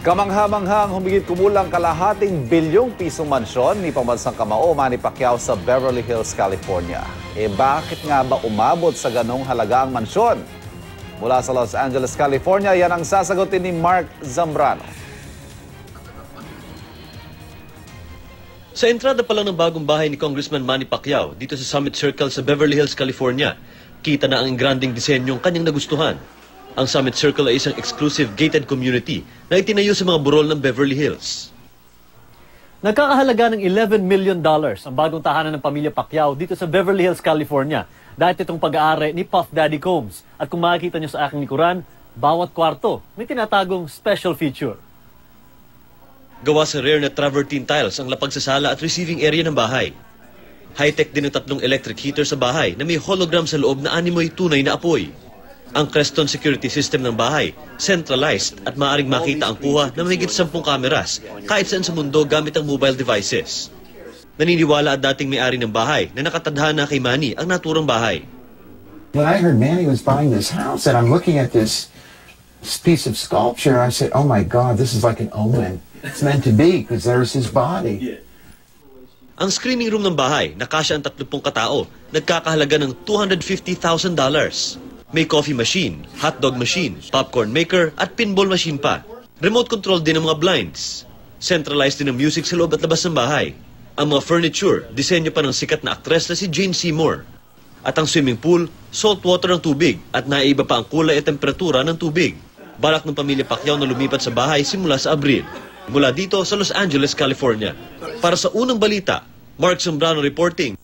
Kamangha-manghang humigit kumulang kalahating bilyong pisong mansyon ni pambansang kamao Manny Pacquiao sa Beverly Hills, California. Bakit nga ba umabot sa ganong halaga ang mansyon? Mula sa Los Angeles, California, yan ang sasagutin ni Mark Zambrano. Sa entrada pa lang ng bagong bahay ni Congressman Manny Pacquiao dito sa Summit Circle sa Beverly Hills, California, kita na ang engranding disenyong kanyang nagustuhan. Ang Summit Circle ay isang exclusive gated community na itinayo sa mga burol ng Beverly Hills. Nagkakahalaga ng $11 million ang bagong tahanan ng pamilya Pacquiao dito sa Beverly Hills, California. Dahil itong pag-aari ni Puff Daddy Combs. At kung makikita nyo sa aking likuran, bawat kwarto may tinatagong special feature. Gawa sa rare na travertine tiles ang lapagsasala at receiving area ng bahay. High-tech din ang 3 electric heater sa bahay na may hologram sa loob na animoy tunay na apoy. Ang Creston security system ng bahay, centralized at maaaring makita ang kuha ng mahigit 10 kameras kahit saan sa mundo gamit ang mobile devices. Naniniwala at dating may-ari ng bahay na nakatadhana kay Manny ang naturang bahay. When I heard Manny was buying this house and I'm looking at this piece of sculpture, I said, oh my God, this is like an omen. It's meant to be because there's his body. Ang screening room ng bahay na kasya ang 30 katao, nagkakahalaga ng $250,000. May coffee machine, hotdog machine, popcorn maker at pinball machine pa. Remote control din ang mga blinds. Centralized din ang music sa loob at labas ng bahay. Ang mga furniture, disenyo pa ng sikat na aktres na si Jane Seymour. At ang swimming pool, salt water ang tubig at naiiba pa ang kulay at temperatura ng tubig. Balak ng pamilya Pacquiao na lumipat sa bahay simula sa Abril. Mula dito sa Los Angeles, California. Para sa unang balita, Mark Zambrano reporting.